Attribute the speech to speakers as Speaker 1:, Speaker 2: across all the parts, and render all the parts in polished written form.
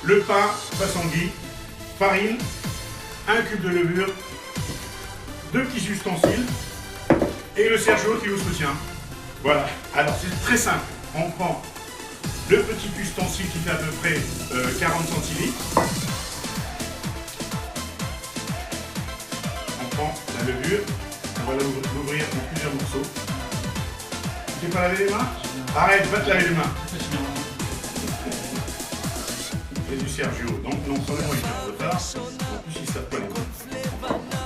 Speaker 1: le pain Passangui, farine, un cube de levure, 2 petits ustensiles et le Sergio qui vous soutient. Voilà, alors c'est très simple. On prend le petit ustensile qui fait à peu près 40 centilitres. On prend la levure, on va l'ouvrir en plusieurs morceaux. Tu t'es pas lavé les mains? Arrête, va te laver les mains. C'est du Sergio, donc non seulement il est en retard, en plus il ne savent pas les mains.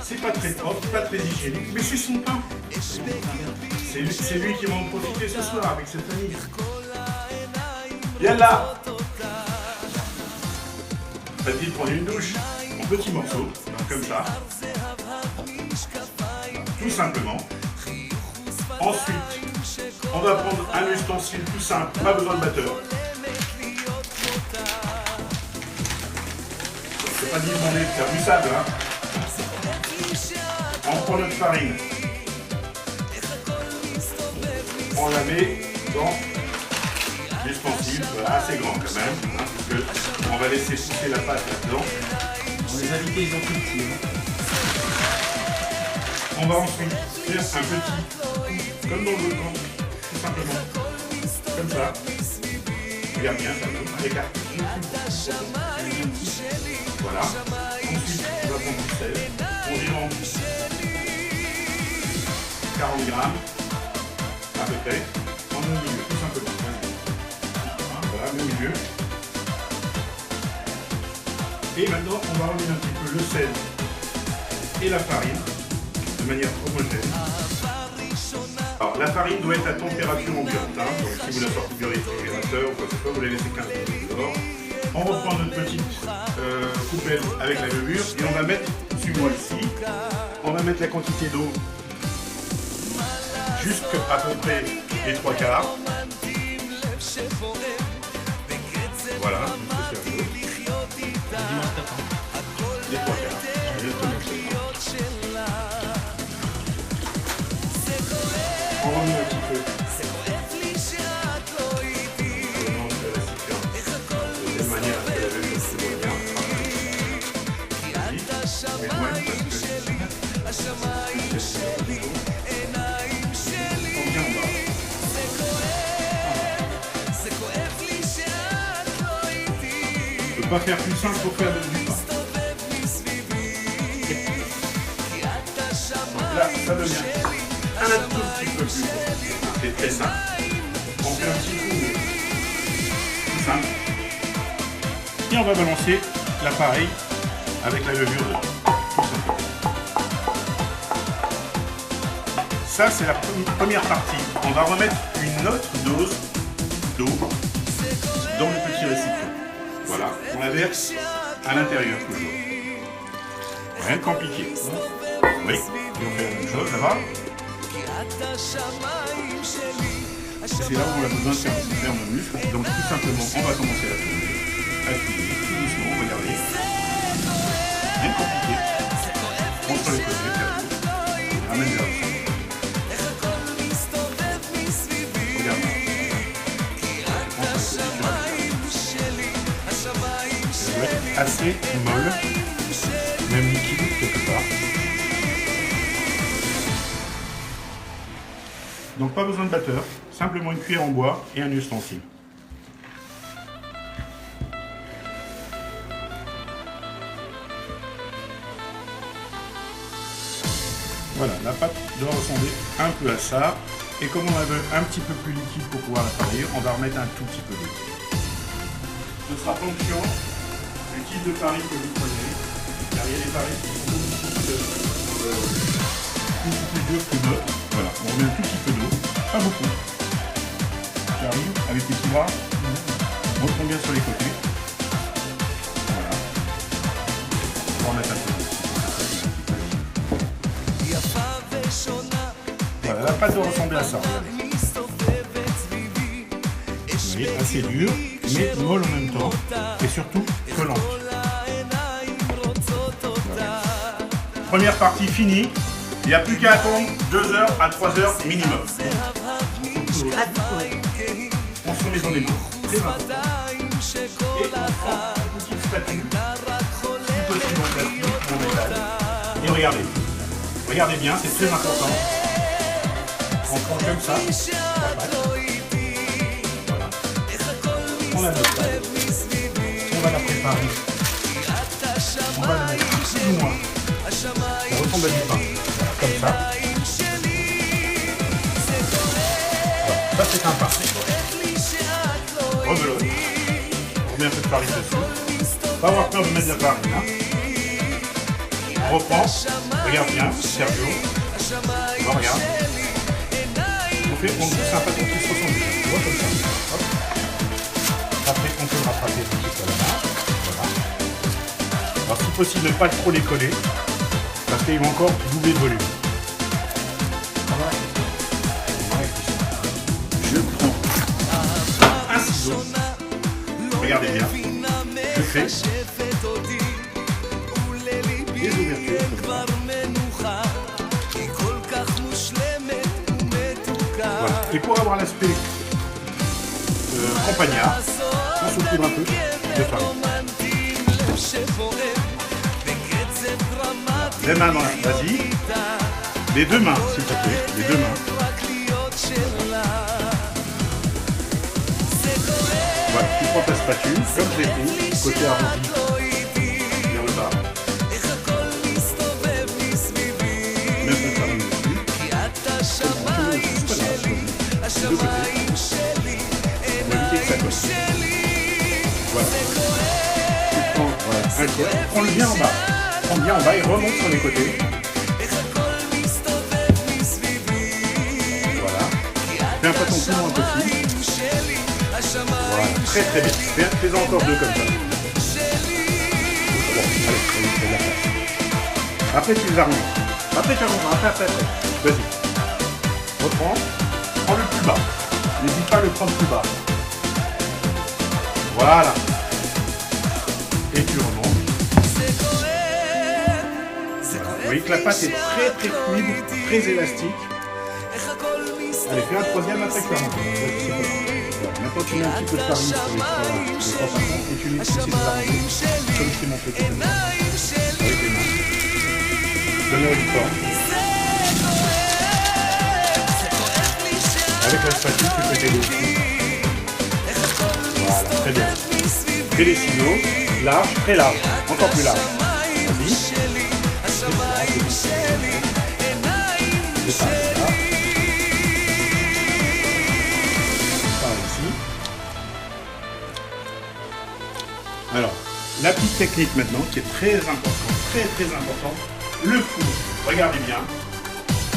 Speaker 1: C'est pas très propre, pas très hygiénique, mais c'est son pain. C'est lui qui va en profiter ce soir avec cette famille. Yallah! Va-t-il prendre une douche en petits morceaux, comme ça, tout simplement. Ensuite, on va prendre un ustensile tout simple, pas besoin de batteur. C'est pas dit demander de faire du sable, hein. On prend notre farine. On la met dans l'ustensile, voilà, assez grand quand même, hein, parce que on va laisser pousser la pâte là-dedans.
Speaker 2: Les invités, ils ont tout petit.
Speaker 1: On va ensuite faire un petit, comme dans le volcan, tout simplement, comme ça. Regarde bien, ça nous écarte. Voilà. Ensuite, on va prendre du sel. On y rentre 40 grammes, à peu près, en au milieu, tout simplement. Voilà, au milieu. Et maintenant, on va remettre un petit peu le sel et la farine de manière homogène. Alors, la farine doit être à température ambiante, hein, donc si vous la sortez du réfrigérateur ou quoi que ce soit, vous la laissez 15 minutes dehors. On reprend notre petite coupelle avec la levure et on va mettre, suis-moi ici, on va mettre la quantité d'eau jusqu'à peu près les 3/4. Voilà, les 3/4. On remet un petit peu. De manière à ce que la levure se voit bien. Mais loin parce que on vient en bas. On ne peut pas faire plus simple pour faire du pain. Donc là, ça devient un tout petit peu plus gros. C'est très simple. On fait un petit coup tout simple. Et on va balancer l'appareil avec la levure dedans. Tout simplement. Ça, c'est la première partie. On va remettre une autre dose d'eau dans le petit récipient. Voilà, on la verse à l'intérieur toujours. Rien de compliqué. Oui, et on fait la même chose, ça va? C'est là où on a besoin de faire nos muscles. Donc tout simplement, on va commencer à tourner, tout doucement, regardez. Rien de compliqué. Entre les côtés, on ramène vers le centre. Regarde. Elle doit être assez molle, même liquide quelque part. Donc pas besoin de batteur, simplement une cuillère en bois et un ustensile. Voilà, la pâte doit ressembler un peu à ça. Et comme on la veut un petit peu plus liquide pour pouvoir la travailler, on va remettre un tout petit peu d'eau. Ce sera fonction du type de farine que vous prenez. Car il y a des farines qui sont beaucoup plus dures que d'autres. Voilà, on remet un tout petit peu d'eau, pas beaucoup. J'arrive avec les petits bras, on retombe bien sur les côtés. Voilà. On va remettre un peu d'eau. Voilà, la pâte doit ressembler à ça. Vous voyez, assez dure, mais molle en même temps, et surtout collante. Voilà. Première partie finie. Il n'y a plus qu'à attendre 2 heures à 3 heures minimum. On se met dans les mains. Très important. Et on prend une petite spatule, si possible en plastique ou en métal. Et regardez. Regardez bien, c'est très important. On prend comme ça. Voilà. On la met là. On va la préparer. On va la mettre plus ou moins. Ça ressemble à du pain. Comme ça. Voilà. Ça c'est un pain. Rebelote. On met un peu de farine dessus. Pas avoir peur de mettre de la farine. Hein. On reprend. Regarde bien, Sergio. On regarde. On pousse un pâton qui se ressemble. Tu vois comme ça. Hop. Après, on peut le rattraper un petit peu là. Voilà. Alors, si possible, ne pas trop les coller. Parce qu'ils vont encore doubler de volume. Je prends un ciseau. Regardez bien. Je fais des ouvertures comme ça. Voilà. Et pour avoir l'aspect campagnard, on saupoudre un peu de farine. Les mains dans la... Vas-y. Les deux mains, s'il te plaît. Les deux mains. Voilà. Tu prends ta spatule, comme je l'ai fait, côté arrondi, vers le bas. Mets un peu de farine dessus. De côté. On va éviter que ça colle. Voilà. Tu prends un côté. Prends-le bien en bas. Prends bien en bas et remonte sur les côtés. Voilà. Fais un pâton plus loin possible. Voilà. Très très bien. Fais-en encore deux comme ça. Bon, allez, fais de la place. Après tu les arrondes. Après tu arrondes. Après. Vas-y. Reprends. Prends le plus bas. N'hésite pas à le prendre plus bas. Voilà. Et tu remontes. Vous voyez que la pâte est très très fluide, très élastique. Allez, fais un troisième après que tu remontes. Voilà. Maintenant tu mets un petit peu de farine sur les trois façons et tu les essaies de l'arranger comme je t'ai montré tout à l'heure. Avec les mains. Donne-leur une forme. Avec la spatule, tu peux t'aider aussi. Voilà, très bien. Fais les ciseaux, large, très large, encore plus large. Vas-y. C'est ça, là. Par ici. Alors, la petite technique maintenant, qui est très importante, très importante, le four. Regardez bien.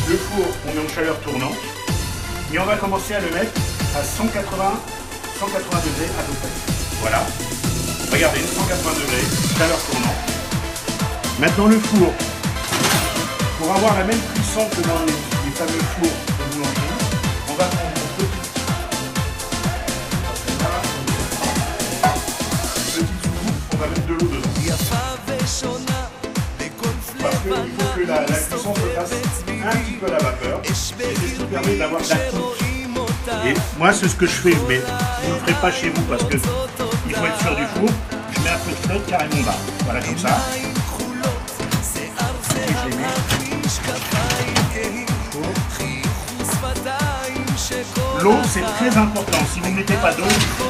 Speaker 1: Le four, on met en chaleur tournante. Et on va commencer à le mettre à 180 degrés à peu près. Voilà. Regardez, 180 degrés, chaleur tournante. Maintenant le four. Pour avoir la même puissance que dans les fameux fours de boulangerie, on va prendre une petite soucoupe, on va mettre de l'eau dedans. Parce qu'il faut que la cuisson se fasse un petit peu à la vapeur. Et c'est ce qui permet d'avoir de la couche. Et moi c'est ce que je fais, mais vous ne le ferez pas chez vous parce que il faut être sûr du four. Je mets un peu de flotte carrément bas. Voilà comme ça. L'eau c'est très important. Si vous ne mettez pas d'eau,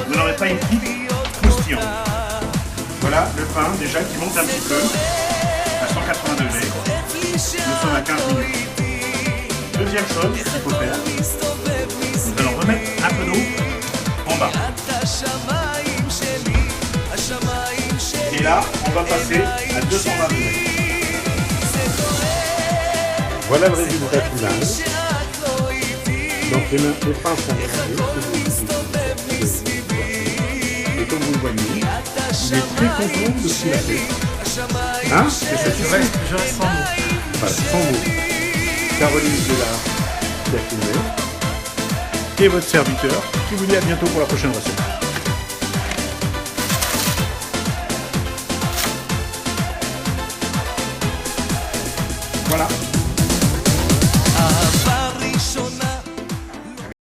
Speaker 1: vous n'aurez pas une coupe croustillante. Voilà le pain déjà qui monte un petit peu à 180 degrés. Nous sommes à 15 minutes. Deuxième chose qu'il faut faire, nous allons remettre un peu d'eau en bas. Et là, on va passer à 220 degrés. Voilà le résultat final. Donc les pains sont mélangés. Et comme vous le voyez, il est très content de ce qu'il a fait. Hein? C'est satisfait?
Speaker 2: Je reste sans mots.
Speaker 1: Voilà, sans mots. Caroline Gélard qui a filmé. Et votre serviteur qui vous dit à bientôt pour la prochaine recette. Voilà.